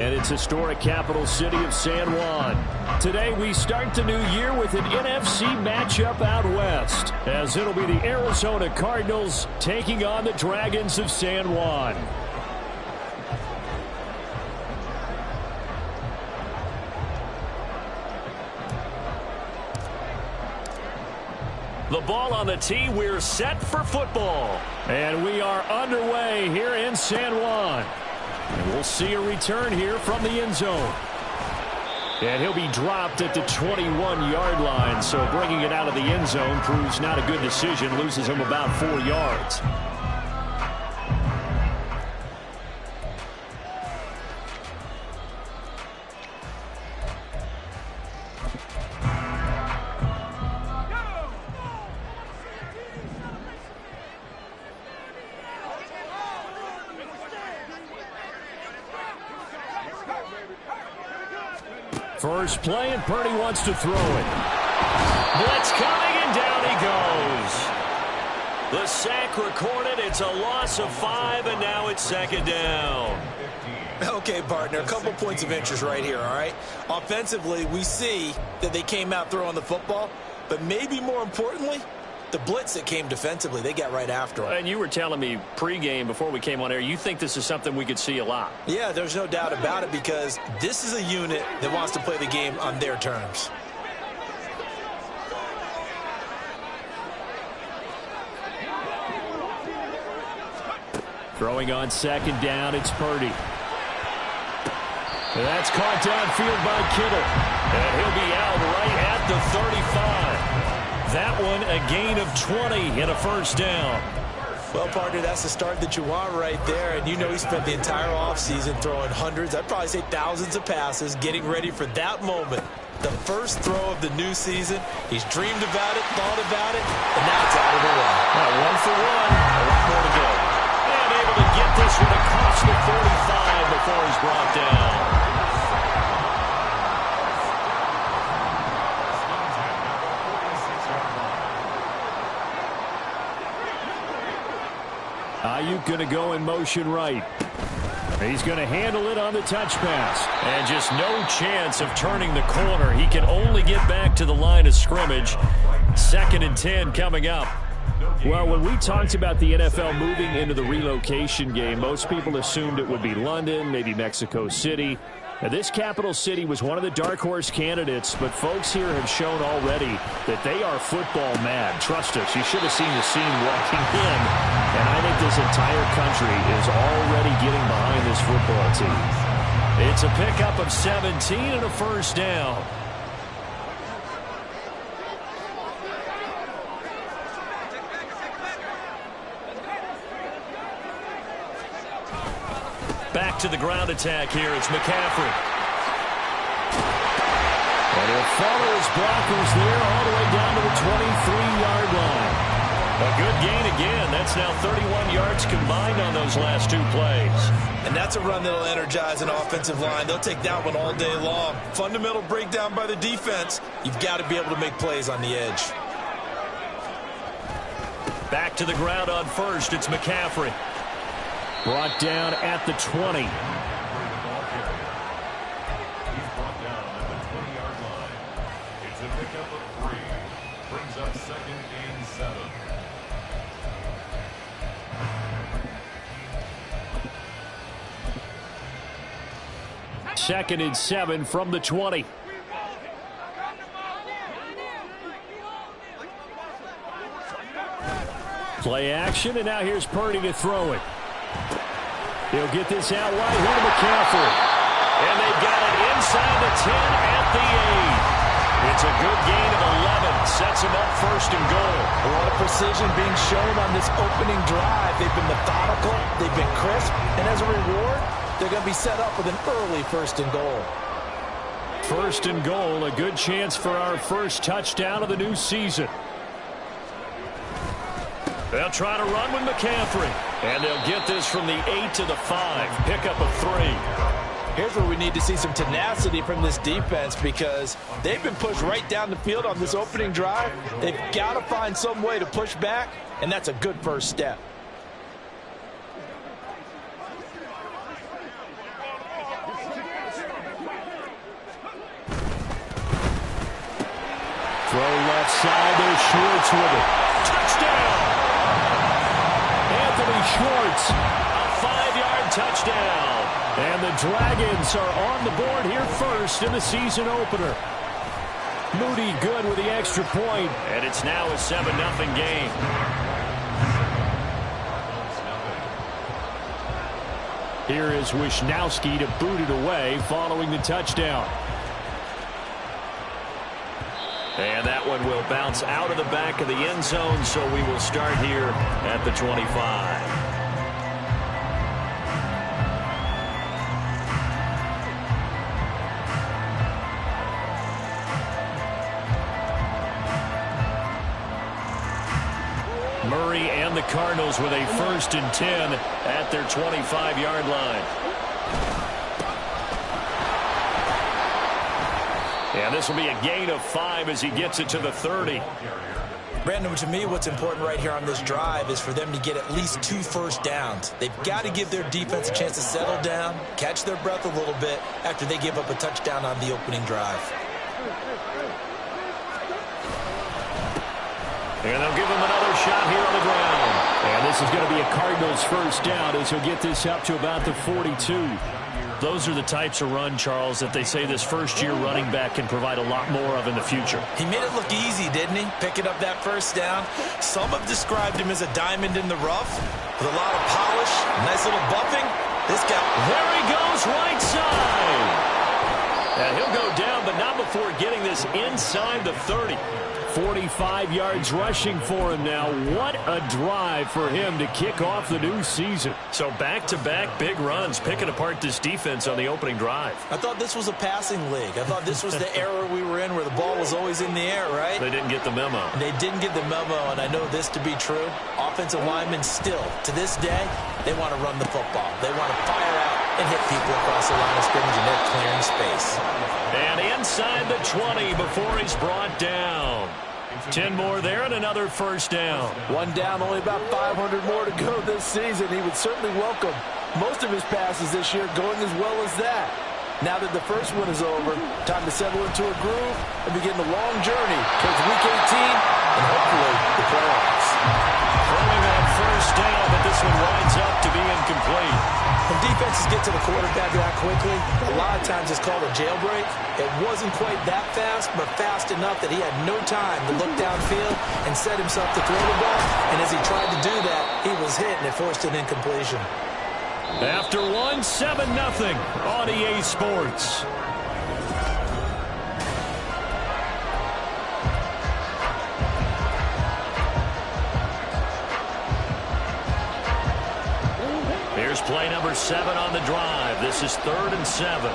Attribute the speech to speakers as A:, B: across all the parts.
A: And it's historic capital city of San Juan. Today we start the new year with an NFC matchup out west, as it'll be the Arizona Cardinals taking on the Dragons of San Juan. The ball on the tee, we're set for football. And we are underway here in San Juan. And we'll see a return here from the end zone. And he'll be dropped at the 21-yard line, so bringing it out of the end zone proves not a good decision, loses him about 4 yards. First play, and Purdy wants to throw it. Blitz coming, and down he goes. The sack recorded. It's a loss of 5, and now it's second down.
B: Okay, partner, a couple points of interest right here, all right? Offensively, we see that they came out throwing the football, but maybe more importantly, the blitz that came defensively, they got right after him.
A: And you were telling me pregame before we came on air, you think this is something we could see a lot.
B: Yeah, there's no doubt about it, because this is a unit that wants to play the game on their terms.
A: Throwing on second down, it's Purdy. That's caught downfield by Kittle. And he'll be out right at the 35. That one a gain of 20 and a first down.
B: Well, partner, that's the start that you want right there. And you know he spent the entire offseason throwing hundreds, I'd probably say thousands of passes, getting ready for that moment. The first throw of the new season. He's dreamed about it, thought about it, and now it's out of the way.
A: Well, 1 for 1, a lot more to go. And able to get this one across the 45 before he's brought down. Ayuk going to go in motion right. He's going to handle it on the touch pass. And just no chance of turning the corner. He can only get back to the line of scrimmage. 2nd and 10 coming up. Well, when we talked about the NFL moving into the relocation game, most people assumed it would be London, maybe Mexico City. Now, this capital city was one of the dark horse candidates, but folks here have shown already that they are football mad. Trust us, you should have seen the scene walking in, and I think this entire country is already getting behind this football team. It's a pickup of 17 and a first down. Back to the ground attack here. It's McCaffrey. And he'll follow his blockers there all the way down to the 23-yard line. A good gain again. That's now 31 yards combined on those last 2 plays.
B: And that's a run that'll energize an offensive line. They'll take that one all day long. Fundamental breakdown by the defense. You've got to be able to make plays on the edge.
A: Back to the ground on first. It's McCaffrey. Brought down at the 20.
C: It's a pickup of 3. Brings up 2nd and 7.
A: 2nd and 7 from the 20. Play action, and now here's Purdy to throw it. He'll get this out wide here to McCaffrey. And they've got it inside the 10 at the 8. It's a good gain of 11. Sets him up 1st and goal.
B: A lot of precision being shown on this opening drive. They've been methodical. They've been crisp. And as a reward, they're going to be set up with an early 1st and goal.
A: 1st and goal, a good chance for our first touchdown of the new season. They'll try to run with McCaffrey. And they'll get this from the 8 to the 5. Pickup of 3.
B: Here's where we need to see some tenacity from this defense, because they've been pushed right down the field on this opening drive. They've got to find some way to push back, and that's a good first step.
A: Throw left side. There's Schwartz with it. Touchdown! Anthony Schwartz, a 5-yard touchdown. And the Dragons are on the board here first in the season opener. Moody good with the extra point. And it's now a 7-0 game. Here is Wisnowski to boot it away following the touchdown. And that one will bounce out of the back of the end zone, so we will start here at the 25. Murray and the Cardinals with a 1st and 10 at their 25-yard line. And this will be a gain of 5 as he gets it to the 30.
B: Brandon, to me, what's important right here on this drive is for them to get at least 2 first downs. They've got to give their defense a chance to settle down, catch their breath a little bit after they give up a touchdown on the opening drive.
A: And they'll give him another shot here on the ground. And this is going to be a Cardinals 1st down as he'll get this up to about the 42. Those are the types of run, Charles, that they say this first-year running back can provide a lot more of in the future.
B: He made it look easy, didn't he? Picking up that 1st down. Some have described him as a diamond in the rough with a lot of polish, nice little buffing. This guy,
A: there he goes, right side. And he'll go down, but not before getting this inside the 30. 45 yards rushing for him now. What a drive for him to kick off the new season. So back-to-back big runs, picking apart this defense on the opening drive.
B: I thought this was a passing league. I thought this was the era we were in where the ball was always in the air, right?
A: They didn't get the memo.
B: And they didn't get the memo, and I know this to be true. Offensive linemen still, to this day, they want to run the football. They want to fire out and hit people across the line of scrimmage, and they're clearing space.
A: And inside the 20 before he's brought down. 10 more there and another 1st down.
B: 1 down, only about 500 more to go this season. He would certainly welcome most of his passes this year going as well as that. Now that the first one is over, time to settle into a groove and begin the long journey towards Week 18 and hopefully the playoffs.
A: Throwing on 1st down, but this one winds up to be incomplete.
B: When defenses get to the quarterback that quickly, a lot of times it's called a jailbreak. It wasn't quite that fast, but fast enough that he had no time to look downfield and set himself to throw the ball. And as he tried to do that, he was hit and it forced an incompletion.
A: After 1, 7-0 on EA Sports. Here's play number 7 on the drive. This is 3rd and 7.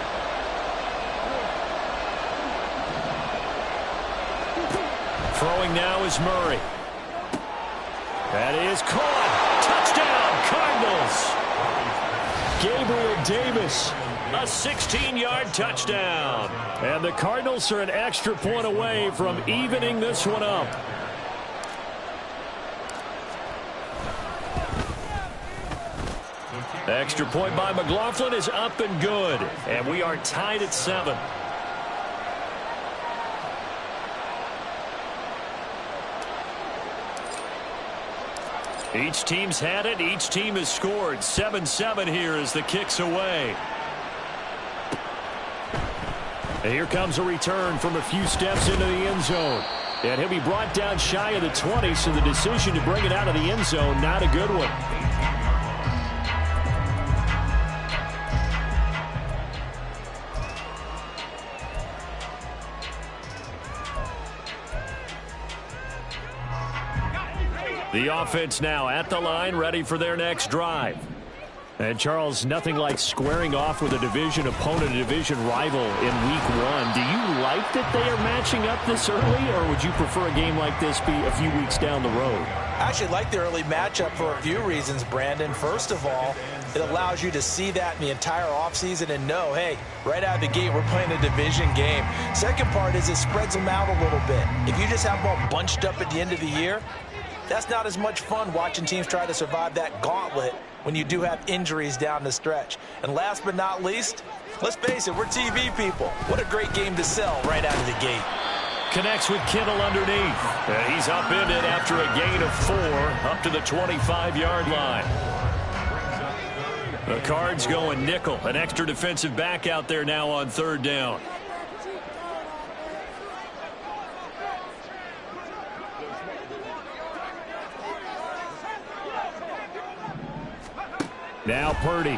A: Throwing now is Murray. That is caught. Touchdown, Cardinals. Gabriel Davis, a 16-yard touchdown. And the Cardinals are an extra point away from evening this one up. Extra point by McLaughlin is up and good. And we are tied at 7. Each team's had it. Each team has scored. 7-7 here as the kick's away. And here comes a return from a few steps into the end zone. And he'll be brought down shy of the 20, so the decision to bring it out of the end zone, not a good one. The offense now at the line, ready for their next drive. And, Charles, nothing like squaring off with a division opponent, a division rival in Week 1. Do you like that they are matching up this early, or would you prefer a game like this be a few weeks down the road?
B: I actually like the early matchup for a few reasons, Brandon. First of all, it allows you to see that in the entire offseason and know, hey, right out of the gate, we're playing a division game. Second part is it spreads them out a little bit. If you just have them all bunched up at the end of the year, that's not as much fun watching teams try to survive that gauntlet when you do have injuries down the stretch. And last but not least, let's face it, we're TV people. What a great game to sell right out of the gate.
A: Connects with Kittle underneath. And he's upended after a gain of 4 up to the 25-yard line. The Cards going nickel. An extra defensive back out there now on 3rd down. Now Purdy.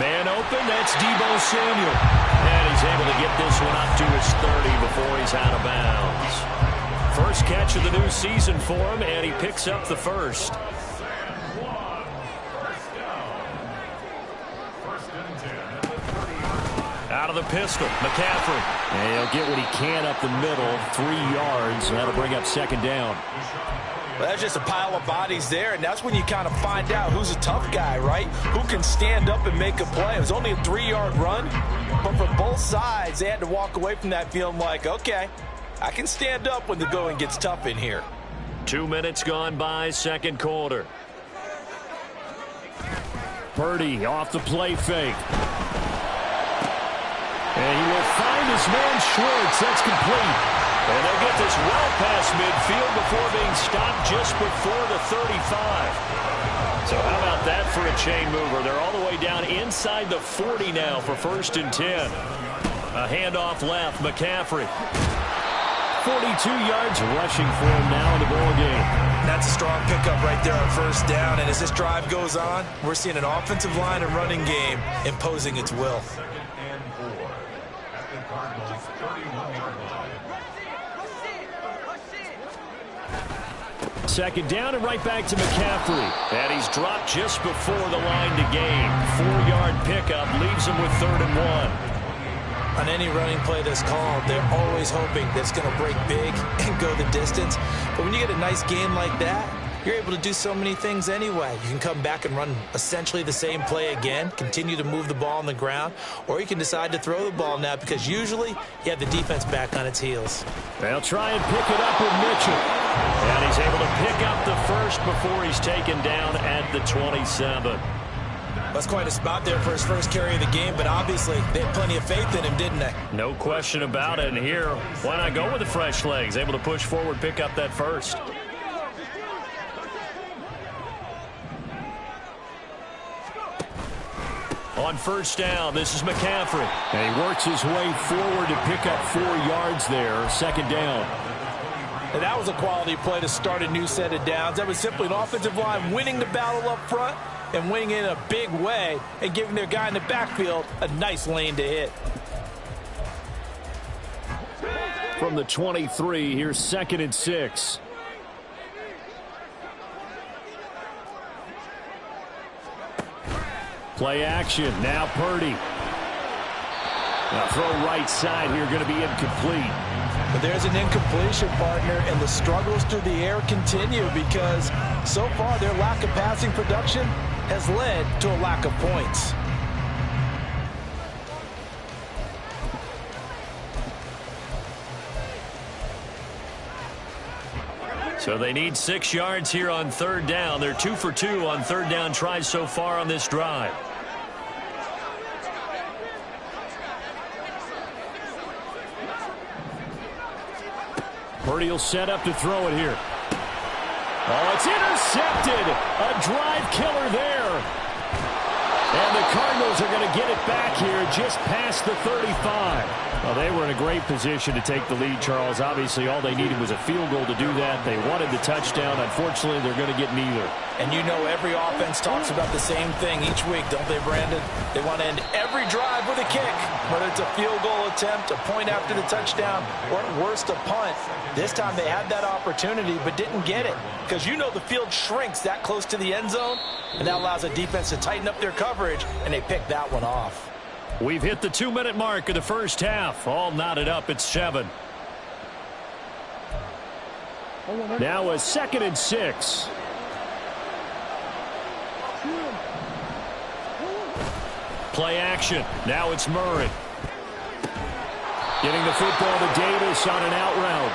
A: Man open, that's Deebo Samuel. And he's able to get this one up to his 30 before he's out of bounds. First catch of the new season for him, and he picks up the first. Out of the pistol, McCaffrey. And he'll get what he can up the middle, 3 yards, and that'll bring up 2nd down.
B: Well, that's just a pile of bodies there, and that's when you kind of find out who's a tough guy, right? Who can stand up and make a play. It was only a 3-yard run, but for both sides, they had to walk away from that feeling like, okay, I can stand up when the going gets tough in here.
A: 2 minutes gone by, 2nd quarter. Purdy off the play fake. And he will find his man Schwartz. That's complete. And they'll get this well past midfield before being stopped just before the 35. So how about that for a chain mover? They're all the way down inside the 40 now for 1st and 10. A handoff left, McCaffrey. 42 yards rushing for him now in the ball game.
B: That's a strong pickup right there on 1st down. And as this drive goes on, we're seeing an offensive line and running game imposing its will.
C: 2nd and 4 at the Cardinals' 31-yard line.
A: 2nd down and right back to McCaffrey. And he's dropped just before the line to gain. 4-yard pickup leaves him with 3rd and 1.
B: On any running play that's called, they're always hoping that it's going to break big and go the distance. But when you get a nice game like that, you're able to do so many things anyway. You can come back and run essentially the same play again, continue to move the ball on the ground, or you can decide to throw the ball now because usually you have the defense back on its heels.
A: They'll try and pick it up with Mitchell. And he's able to pick up the first before he's taken down at the 27.
B: That's quite a spot there for his first carry of the game, but obviously they had plenty of faith in him, didn't they?
A: No question about it. And here, why not go with the fresh legs? Able to push forward, pick up that first. On 1st down, this is McCaffrey. And he works his way forward to pick up 4 yards there, 2nd down.
B: And that was a quality play to start a new set of downs. That was simply an offensive line winning the battle up front and winning in a big way and giving their guy in the backfield a nice lane to hit.
A: From the 23, here's 2nd and 6. Play action. Now Purdy. Now throw right side here, going to be incomplete.
B: But there's an incompletion, partner, and the struggles through the air continue because so far their lack of passing production has led to a lack of points.
A: So they need 6 yards here on 3rd down. They're 2 for 2 on 3rd down tries so far on this drive. Purdy will set up to throw it here. Oh, it's intercepted. A drive killer there. And the Cardinals are going to get it back here just past the 35. Well, they were in a great position to take the lead, Charles. Obviously, all they needed was a field goal to do that. They wanted the touchdown. Unfortunately, they're going to get neither.
B: And you know every offense talks about the same thing each week, don't they, Brandon? They want to end every drive with a kick, whether it's a field goal attempt, a point after the touchdown, or at worst, a punt. This time they had that opportunity but didn't get it because you know the field shrinks that close to the end zone, and that allows a defense to tighten up their coverage, and they picked that one off.
A: We've hit the 2-minute mark of the first half. All knotted up at 7. Now a 2nd and 6. Play action. Now it's Murray. Getting the football to Davis on an out route.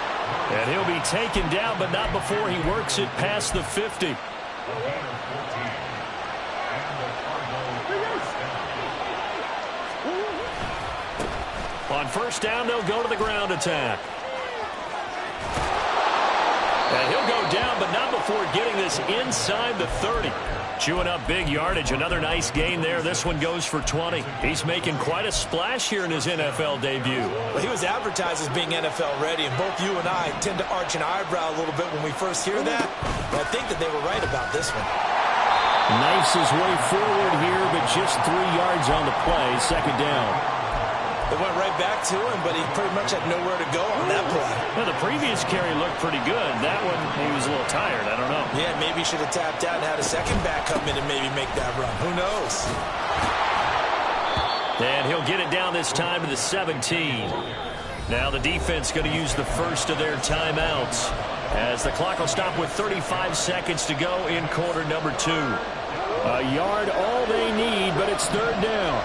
A: And he'll be taken down, but not before he works it past the 50. On first down, they'll go to the ground attack. And he'll go down, but not before getting this inside the 30. Chewing up big yardage. Another nice gain there. This one goes for 20. He's making quite a splash here in his NFL debut.
B: Well, he was advertised as being NFL ready, and both you and I tend to arch an eyebrow a little bit when we first hear that. But I think that they were right about this one.
A: Knifes his way forward here, but just 3 yards on the play. Second down.
B: It went right back to him, but he pretty much had nowhere to go on that play.
A: Well, the previous carry looked pretty good. That one, he was a little tired. I don't know.
B: Yeah, maybe he should have tapped out and had a second back come in and maybe make that run. Who knows?
A: And he'll get it down this time to the 17. Now the defense going to use the first of their timeouts, as the clock will stop with 35 seconds to go in quarter number 2. A yard all they need, but it's third down.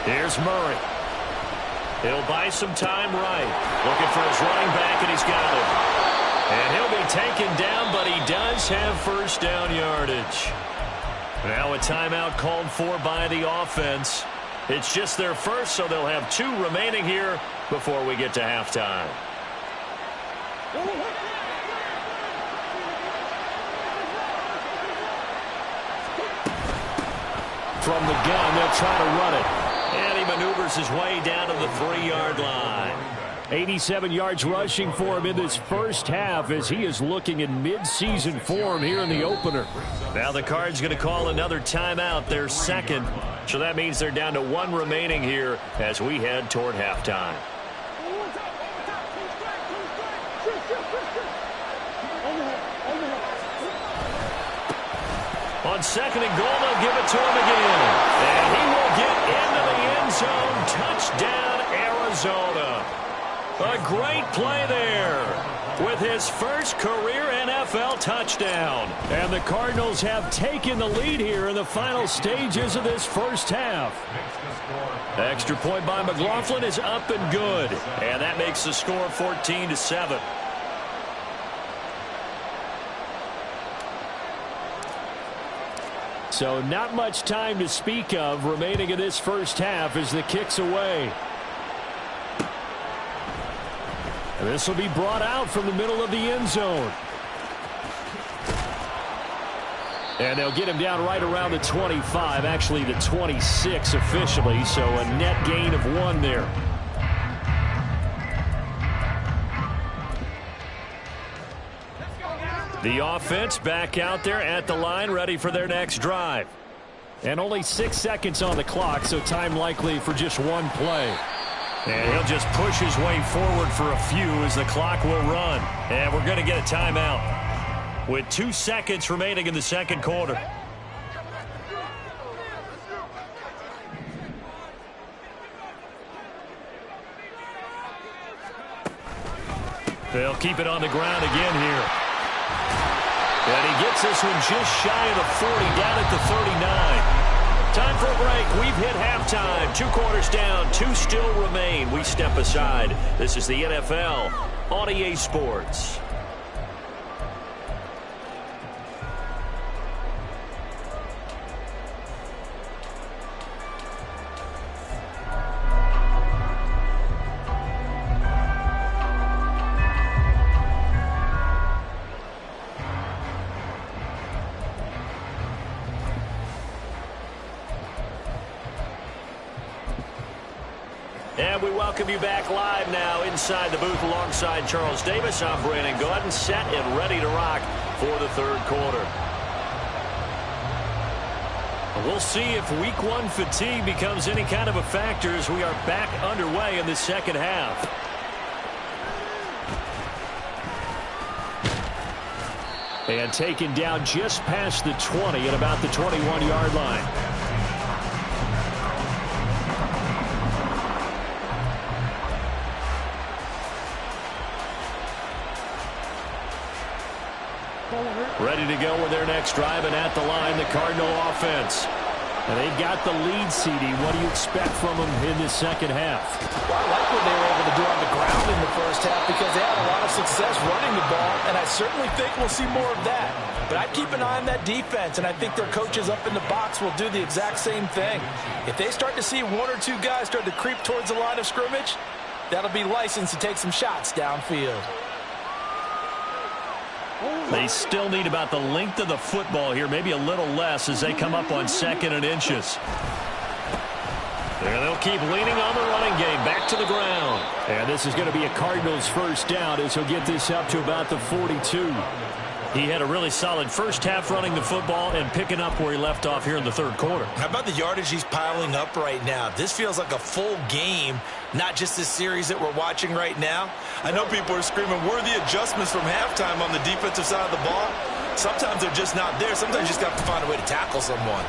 A: Here's Murray. He'll buy some time right. Looking for his running back, and he's got it. And he'll be taken down, but he does have first down yardage. Now a timeout called for by the offense. It's just their first, so they'll have 2 remaining here before we get to halftime. From the gun, they'll try to run it. And he maneuvers his way down to the 3-yard line. 87 yards rushing for him in this first half, as he is looking in mid-season form here in the opener. Now the Cards going to call another timeout, their second. So that means they're down to 1 remaining here as we head toward halftime. On second and goal, they'll give it to him again. And he will get into the end zone. Touchdown, Arizona. A great play there with his first career NFL touchdown. And the Cardinals have taken the lead here in the final stages of this first half. Extra point by McLaughlin is up and good. And that makes the score 14-7. So not much time to speak of remaining in this first half as the kick's away. And this will be brought out from the middle of the end zone. And they'll get him down right around the 25, actually the 26 officially, so a net gain of 1 there. The offense back out there at the line, ready for their next drive. And only 6 seconds on the clock, so time likely for just 1 play. And he'll just push his way forward for a few as the clock will run. And we're going to get a timeout with 2 seconds remaining in the second quarter. They'll keep it on the ground again here. And he gets this one just shy of the 40, down at the 39. Time for a break. We've hit halftime. 2 quarters down, 2 still remain. We step aside. This is the NFL on EA Sports. And we welcome you back live now inside the booth alongside Charles Davis. I'm Brandon Gaudin, set and ready to rock for the third quarter. We'll see if week 1 fatigue becomes any kind of a factor as we are back underway in the second half. And taken down just past the 20 at about the 21-yard line. Ready to go with their next drive, and at the line, the Cardinal offense. And they've got the lead, CD. What do you expect from them in this second half?
B: Well, I like what they were able to do on the ground in the first half because they had a lot of success running the ball, and I certainly think we'll see more of that. But I'd keep an eye on that defense, and I think their coaches up in the box will do the exact same thing. If they start to see one or two guys start to creep towards the line of scrimmage, that'll be licensed to take some shots downfield.
A: They still need about the length of the football here, maybe a little less as they come up on 2nd and inches. And they'll keep leaning on the running game, back to the ground. And this is going to be a Cardinals first down as he'll get this up to about the 42. He had a really solid first half running the football and picking up where he left off here in the third quarter.
B: How about the yardage he's piling up right now? This feels like a full game, not just this series that we're watching right now. I know people are screaming, where are the adjustments from halftime on the defensive side of the ball? Sometimes they're just not there. Sometimes you just have to find a way to tackle someone.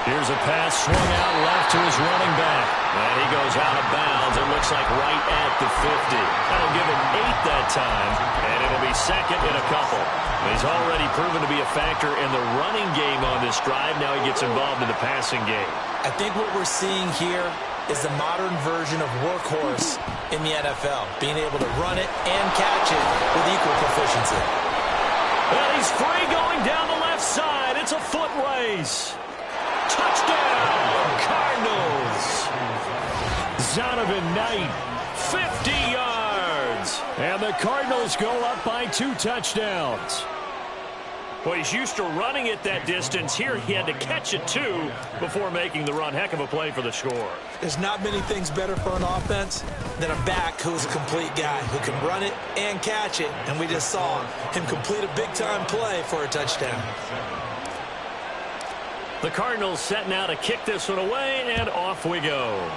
A: Here's a pass swung out left to his running back. And he goes out of bounds. It looks like right at the 50. That'll give him 8 that time. And it'll be 2nd and a couple. He's already proven to be a factor in the running game on this drive. Now he gets involved in the passing game.
B: I think what we're seeing here is the modern version of workhorse in the NFL. Being able to run it and catch it with equal proficiency.
A: Well, he's free going down the left side. It's a foot race. Touchdown, Cardinals. Zonovan Knight, 50 yards. And the Cardinals go up by 2 touchdowns. Well, he's used to running it that distance. Here he had to catch it, too, before making the run. Heck of a play for the score.
B: There's not many things better for an offense than a back who's a complete guy who can run it and catch it. And we just saw him complete a big-time play for a touchdown.
A: The Cardinals setting out to kick this one away, and off we go.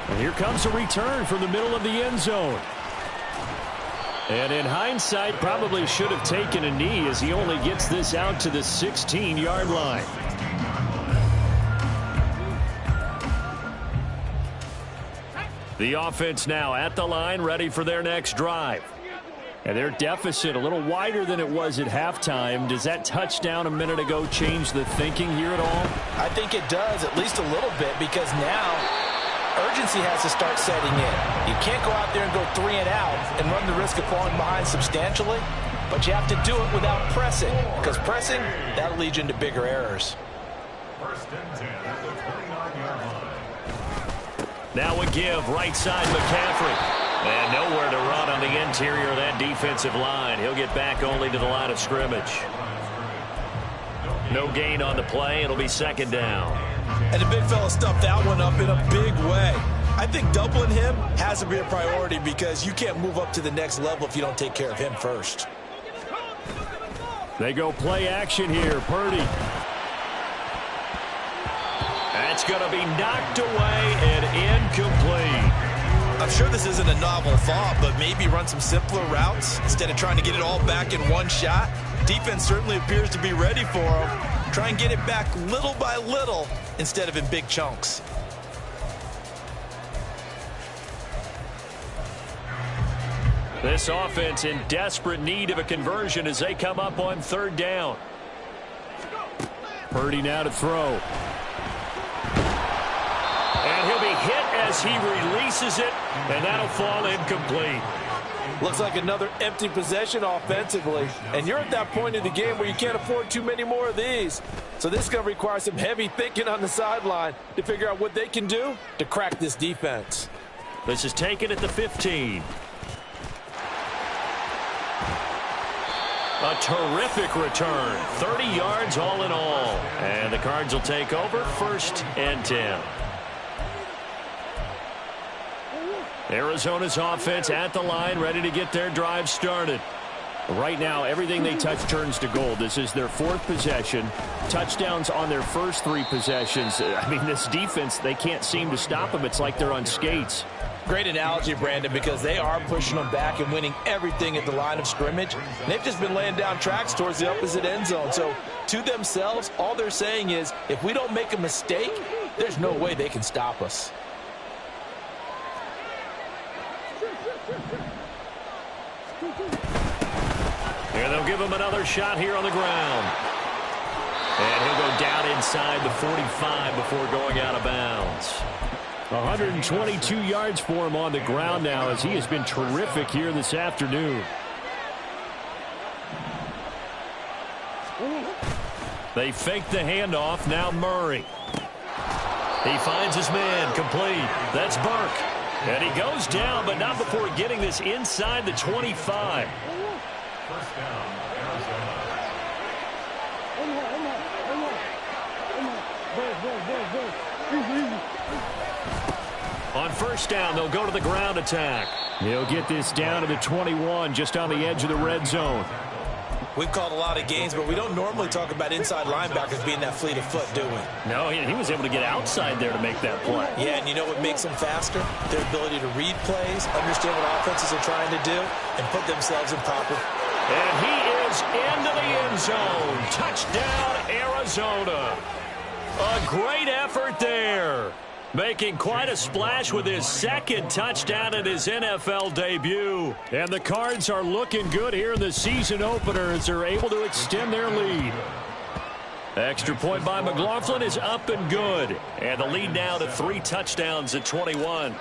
A: And here comes a return from the middle of the end zone. And in hindsight, probably should have taken a knee as he only gets this out to the 16-yard line. The offense now at the line, ready for their next drive. And their deficit a little wider than it was at halftime. Does that touchdown a minute ago change the thinking here at all?
B: I think it does, at least a little bit, because now urgency has to start setting in. You can't go out there and go 3 and out and run the risk of falling behind substantially, but you have to do it without pressing, because pressing, that'll lead you into bigger errors.
C: 1st and 10 at the 29-yard line.
A: Now a give, right side McCaffrey. And nowhere to run on the interior of that defensive line. He'll get back only to the line of scrimmage. No gain on the play. It'll be 2nd down.
B: And the big fella stuffed that one up in a big way. I think doubling him has to be a priority because you can't move up to the next level if you don't take care of him first.
A: They go play action here. Purdy. That's going to be knocked away and incomplete.
B: I'm sure this isn't a novel thought, but maybe run some simpler routes instead of trying to get it all back in one shot. Defense certainly appears to be ready for him. Try and get it back little by little instead of in big chunks.
A: This offense in desperate need of a conversion as they come up on 3rd down. Purdy now to throw. And he'll be hit as he releases it, and that'll fall incomplete.
B: Looks like another empty possession offensively, and you're at that point in the game where you can't afford too many more of these. So this is going to require some heavy thinking on the sideline to figure out what they can do to crack this defense.
A: This is taken at the 15. A terrific return. 30 yards all in all. And the Cards will take over 1st and 10. Arizona's offense at the line, ready to get their drive started. Right now, everything they touch turns to gold. This is their 4th possession. Touchdowns on their first 3 possessions. I mean, this defense, they can't seem to stop them. It's like they're on skates.
B: Great analogy, Brandon, because they are pushing them back and winning everything at the line of scrimmage. They've just been laying down tracks towards the opposite end zone. So, to themselves, all they're saying is, if we don't make a mistake, there's no way they can stop us.
A: Here And they'll give him another shot here on the ground. And he'll go down inside the 45 before going out of bounds. 122 yards for him on the ground now, as he has been terrific here this afternoon. They fake the handoff. Now Murray. He finds his man. Complete. That's Burke. And he goes down, but not before getting this inside the 25.
C: First down, Arizona.
A: On first down, they'll go to the ground attack. He'll get this down to the 21, just on the edge of the red zone.
B: We've called a lot of games, but we don't normally talk about inside linebackers being that fleet of foot, do we?
A: No, he was able to get outside there to make that play.
B: Yeah, and you know what makes them faster? Their ability to read plays, understand what offenses are trying to do, and put themselves in proper.
A: And he is into the end zone. Touchdown, Arizona. A great effort there. Making quite a splash with his second touchdown in his NFL debut. And the Cards are looking good here in the season opener as they're able to extend their lead. Extra point by McLaughlin is up and good. And the lead now to 3 touchdowns at 21.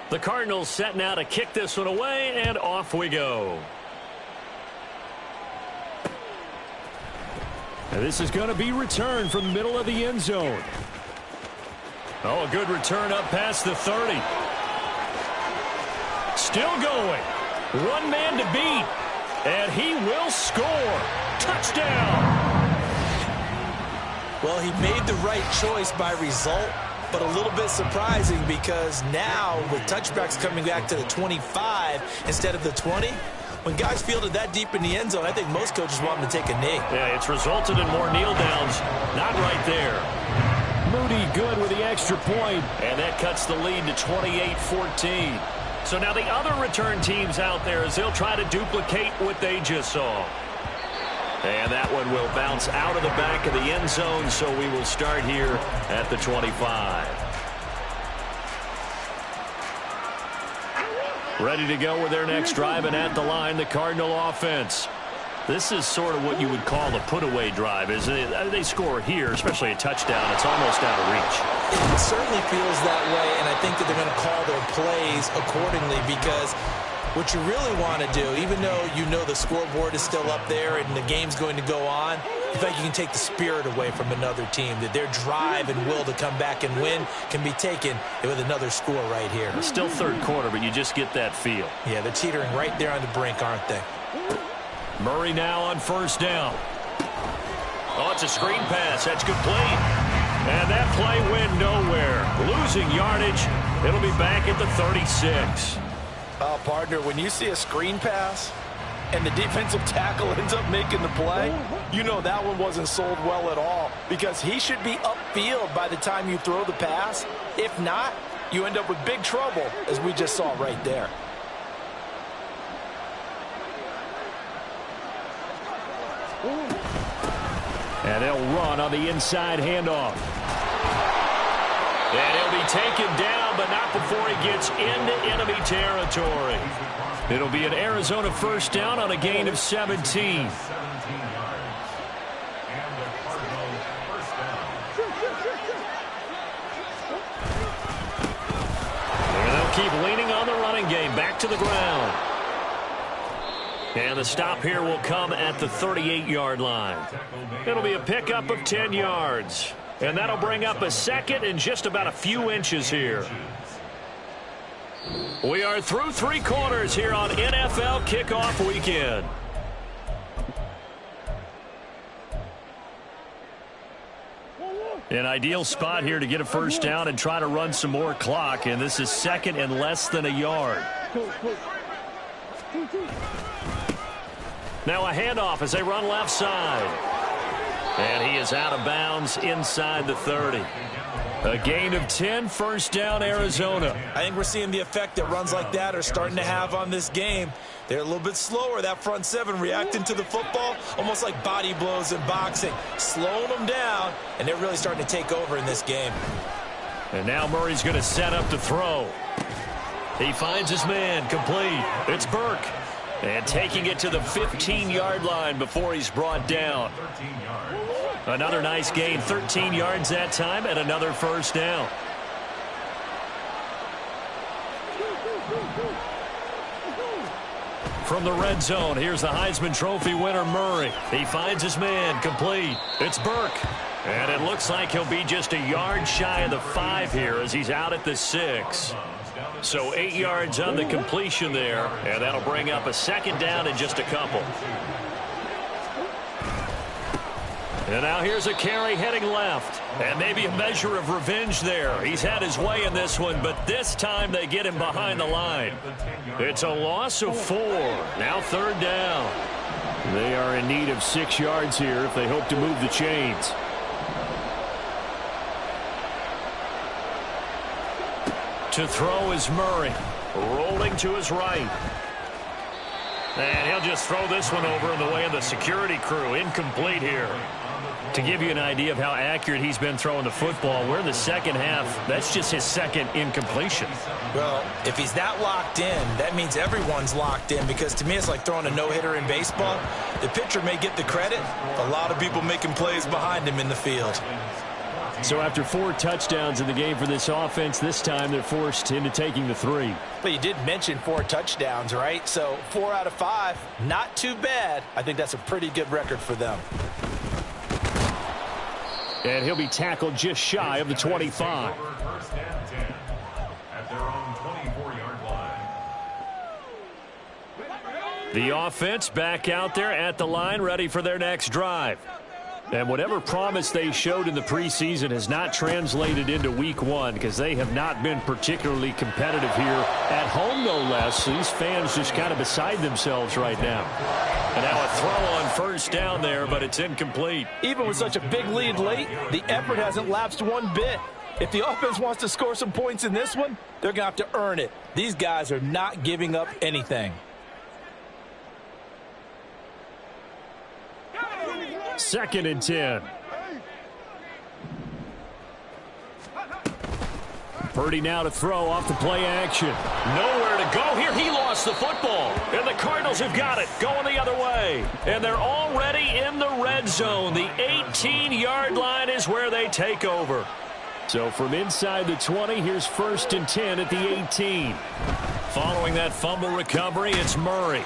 A: The Cardinals set now to kick this one away, and off we go. And this is going to be returned from the middle of the end zone. Oh, a good return up past the 30. Still going. One man to beat. And he will score. Touchdown.
B: Well, he made the right choice by result, but a little bit surprising because now with touchbacks coming back to the 25 instead of the 20, when guys fielded that deep in the end zone, I think most coaches want them to take a knee.
A: Yeah, it's resulted in more kneel downs. Not right there. Moody good with the extra point, and that cuts the lead to 28-14. So now the other return teams out there as they'll try to duplicate what they just saw. And that one will bounce out of the back of the end zone, so we will start here at the 25. Ready to go with their next drive, and at the line, the Cardinal offense. This is sort of what you would call a put-away drive, isn't it? They score here, especially a touchdown. It's almost out of reach.
B: It certainly feels that way, and I think that they're going to call their plays accordingly because what you really want to do, even though you know the scoreboard is still up there and the game's going to go on, you think you can take the spirit away from another team, that their drive and will to come back and win can be taken with another score right here.
A: It's still third quarter, but you just get that feel.
B: Yeah, they're teetering right there on the brink, aren't they?
A: Murray now on first down. Oh, it's a screen pass. That's complete. And that play went nowhere. Losing yardage. It'll be back at the 36.
D: Oh, partner, when you see a screen pass and the defensive tackle ends up making the play, you know that one wasn't sold well at all because he should be upfield by the time you throw the pass. If not, you end up with big trouble, as we just saw right there.
A: And they'll run on the inside handoff. And he'll be taken down, but not before he gets into enemy territory. It'll be an Arizona first down on a gain of 17. And they'll keep leaning on the running game. Back to the ground. And the stop here will come at the 38-yard line. It'll be a pickup of 10 yards. And that'll bring up a second and just about a few inches here. We are through 3 quarters here on NFL Kickoff Weekend. An ideal spot here to get a first down and try to run some more clock. And this is second and less than a yard. Now a handoff as they run left side. And he is out of bounds inside the 30. A gain of 10, first down, Arizona.
B: I think we're seeing the effect that runs like that are starting to have on this game. They're a little bit slower, that front seven, reacting to the football, almost like body blows in boxing, slowing them down, and they're really starting to take over in this game.
A: And now Murray's going to set up to throw. He finds his man, complete. It's Burke. And taking it to the 15-yard line before he's brought down. Another nice gain, 13 yards that time, and another first down. From the red zone, here's the Heisman Trophy winner, Murray. He finds his man, complete. It's Burke. And it looks like he'll be just a yard shy of the 5 here as he's out at the 6. So 8 yards on the completion there, and that'll bring up a second down in just a couple. And now here's a carry heading left. And maybe a measure of revenge there. He's had his way in this one, but this time they get him behind the line. It's a loss of 4. Now third down. They are in need of 6 yards here if they hope to move the chains. To throw is Murray. Rolling to his right. And he'll just throw this one over in the way of the security crew. Incomplete here. To give you an idea of how accurate he's been throwing the football, we're in the second half. That's just his second incompletion.
B: Well, if he's that locked in, that means everyone's locked in, because to me it's like throwing a no-hitter in baseball. The pitcher may get the credit. A lot of people making plays behind him in the field.
A: So after 4 touchdowns in the game for this offense, this time they're forced into taking the 3.
D: But you did mention 4 touchdowns, right? So 4 out of 5, not too bad. I think that's a pretty good record for them.
A: And he'll be tackled just shy of the 25.
C: First and 10 at their own 24-yard line.
A: The offense back out there at the line, ready for their next drive. And whatever promise they showed in the preseason has not translated into week 1, because they have not been particularly competitive here at home, no less. These fans just kind of beside themselves right now. And now a throw on first down there, but it's incomplete.
D: Even with such a big lead late, the effort hasn't lapsed one bit. If the offense wants to score some points in this one, they're going to have to earn it. These guys are not giving up anything.
A: Second and 10. Purdy now to throw off the play action. Nowhere to go here. He lost the football. And the Cardinals have got it. Going the other way. And they're already in the red zone. The 18-yard line is where they take over. So from inside the 20, here's first and 10 at the 18. Following that fumble recovery, it's Murray.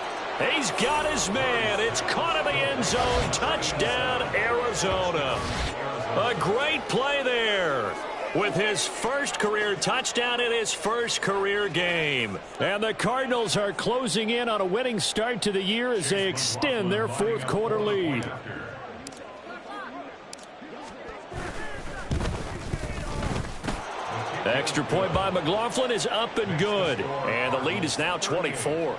A: He's got his man. It's caught in the end zone. Touchdown, Arizona. A great play there with his first career touchdown in his first career game. And the Cardinals are closing in on a winning start to the year as they extend their fourth quarter lead. Extra point by McLaughlin is up and good. And the lead is now 24.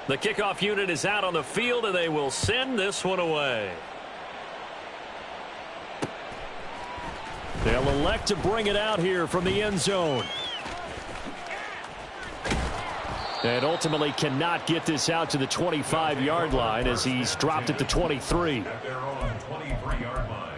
A: The kickoff unit is out on the field, and they will send this one away. They'll elect to bring it out here from the end zone. And ultimately cannot get this out to the 25-yard line as he's dropped at the 23.
C: At their own 23-yard line.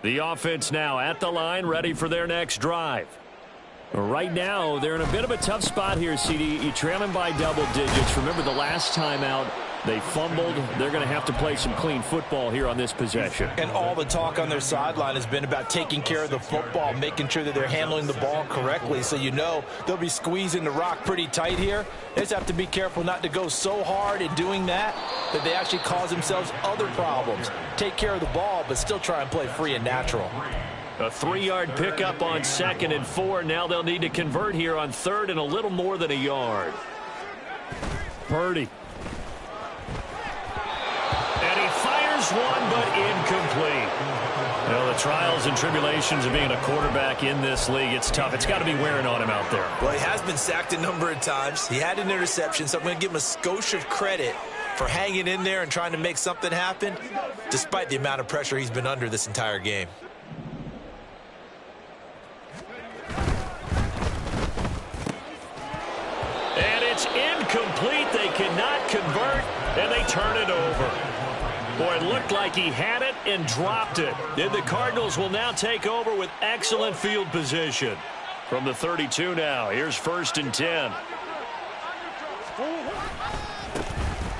A: The offense now at the line, ready for their next drive. Right now, they're in a bit of a tough spot here, CD. You're trailing by double digits. Remember the last time out, they fumbled. They're going to have to play some clean football here on this possession.
D: And all the talk on their sideline has been about taking care of the football, making sure that they're handling the ball correctly. So you know they'll be squeezing the rock pretty tight here. They just have to be careful not to go so hard in doing that they actually cause themselves other problems. Take care of the ball, but still try and play free and natural.
A: A 3-yard pickup on 2nd and 4. Now they'll need to convert here on 3rd and a little more than a yard. Purdy. And he fires one, but incomplete. Well, the trials and tribulations of being a quarterback in this league, it's tough. It's got to be wearing on him out there.
B: Well, he has been sacked a number of times. He had an interception, so I'm going to give him a skosh of credit for hanging in there and trying to make something happen, despite the amount of pressure he's been under this entire game.
A: And it's incomplete. They cannot convert, and they turn it over. Boy, it looked like he had it and dropped it. And the Cardinals will now take over with excellent field position. From the 32 now, here's 1st and 10.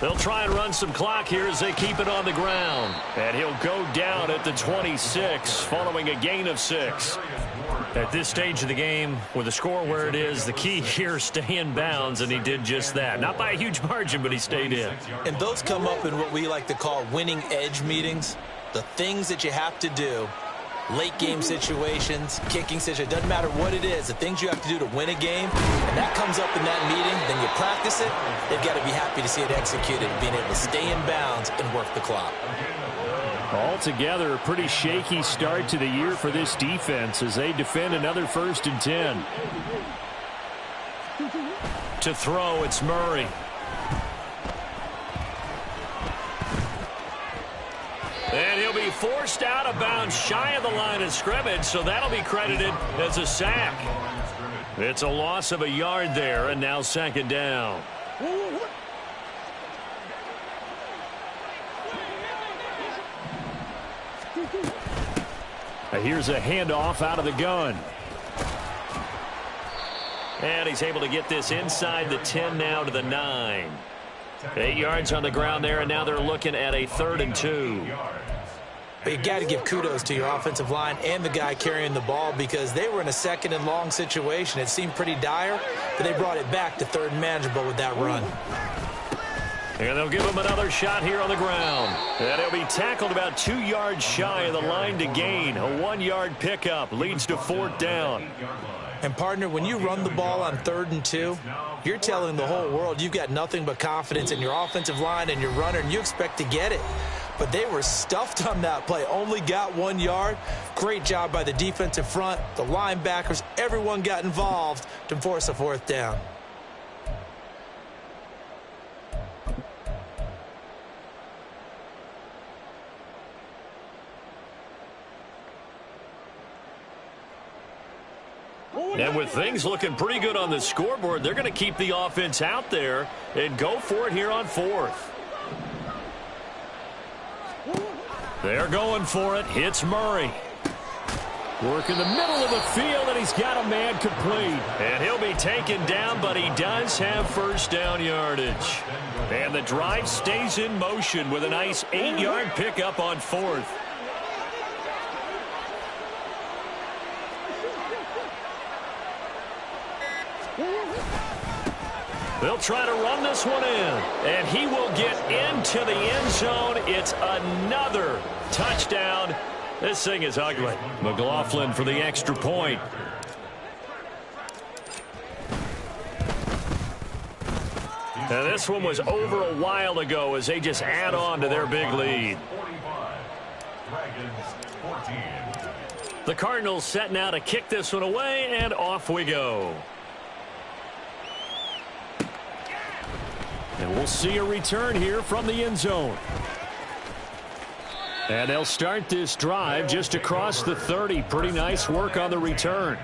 A: They'll try and run some clock here as they keep it on the ground. And he'll go down at the 26 following a gain of 6. At this stage of the game, with the score where it is, the key here is stay in bounds, and he did just that. Not by a huge margin, but he stayed in.
B: And those come up in what we like to call winning edge meetings. The things that you have to do, late game situations, kicking situations, doesn't matter what it is, the things you have to do to win a game, and that comes up in that meeting, then you practice it, they've got to be happy to see it executed, being able to stay in bounds and work the clock.
A: Altogether, a pretty shaky start to the year for this defense as they defend another 1st and 10. To throw, it's Murray. And he'll be forced out of bounds shy of the line of scrimmage, so that'll be credited as a sack. It's a loss of a yard there, and now 2nd down. Here's a handoff out of the gun. And he's able to get this inside the 10 now to the 9. 8 yards on the ground there, and now they're looking at a 3rd and 2.
B: But you got to give kudos to your offensive line and the guy carrying the ball because they were in a 2nd and long situation. It seemed pretty dire, but they brought it back to 3rd and manageable with that run.
A: And they'll give him another shot here on the ground. And he'll be tackled about 2 yards shy of the line to gain. A 1-yard pickup leads to 4th down.
B: And, partner, when you run the ball on 3rd and 2, you're telling the whole world you've got nothing but confidence in your offensive line and your runner, and you expect to get it. But they were stuffed on that play, only got 1 yard. Great job by the defensive front, the linebackers, everyone got involved to force a 4th down.
A: And with things looking pretty good on the scoreboard, they're going to keep the offense out there and go for it here on 4th. They're going for it. Hits Murray. Work in the middle of the field, and he's got a man complete. And he'll be taken down, but he does have 1st down yardage. And the drive stays in motion with a nice 8-yard pickup on 4th. They'll try to run this one in, and he will get into the end zone. It's another touchdown. This thing is ugly. McLaughlin for the extra point. Now this one was over a while ago as they just add on to their big lead. The Cardinals set now to kick this one away, and off we go. And we'll see a return here from the end zone. And they'll start this drive just across the 30. Pretty nice work on the return.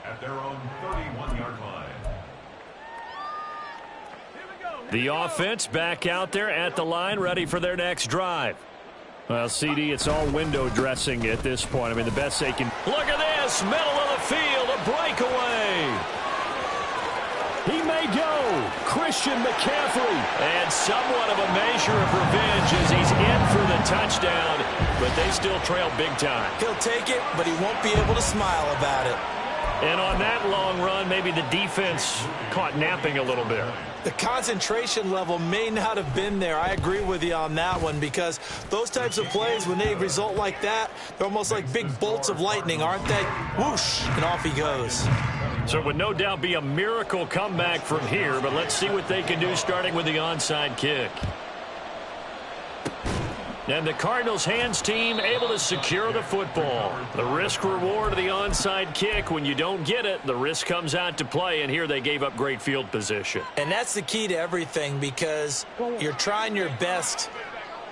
C: At their own 31-yard line.
A: The offense back out there at the line, ready for their next drive. Well, CD, it's all window dressing at this point. I mean, the best they can. Look at this, middle of the field, a breakaway. He may go. Christian McCaffrey. And somewhat of a measure of revenge as he's in for the touchdown, but they still trail big time.
B: He'll take it, but he won't be able to smile about it.
A: And on that long run, maybe the defense caught napping a little bit.
B: The concentration level may not have been there. I agree with you on that one because those types of plays, when they result like that, they're almost like big bolts of lightning, aren't they? Whoosh, and off he goes.
A: So it would no doubt be a miracle comeback from here, but let's see what they can do starting with the onside kick. And the Cardinals hands team able to secure the football. The risk reward of the onside kick, when you don't get it, the risk comes out to play, and here they gave up great field position.
B: And that's the key to everything because you're trying your best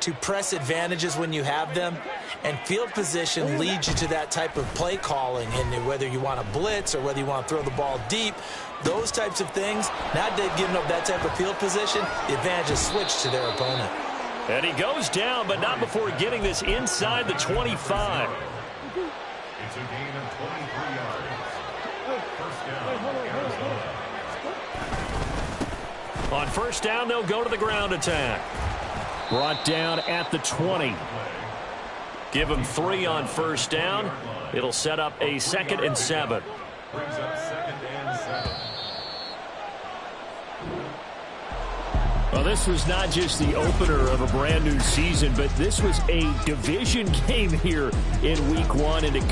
B: to press advantages when you have them, and field position leads you to that type of play calling, and whether you want to blitz or whether you want to throw the ball deep, those types of things, now they've given up that type of field position, the advantage is switched to their opponent.
A: And he goes down, but not before getting this inside the 25.
C: It's a gain of 23 yards. First down, Arizona.
A: On first down, they'll go to the ground attack. Brought down at the 20. Give him 3 on first down. It'll set up a 2nd and 7.
C: Brings up 2nd and 7.
A: Well, this was not just the opener of a brand new season, but this was a division game here in week 1. And it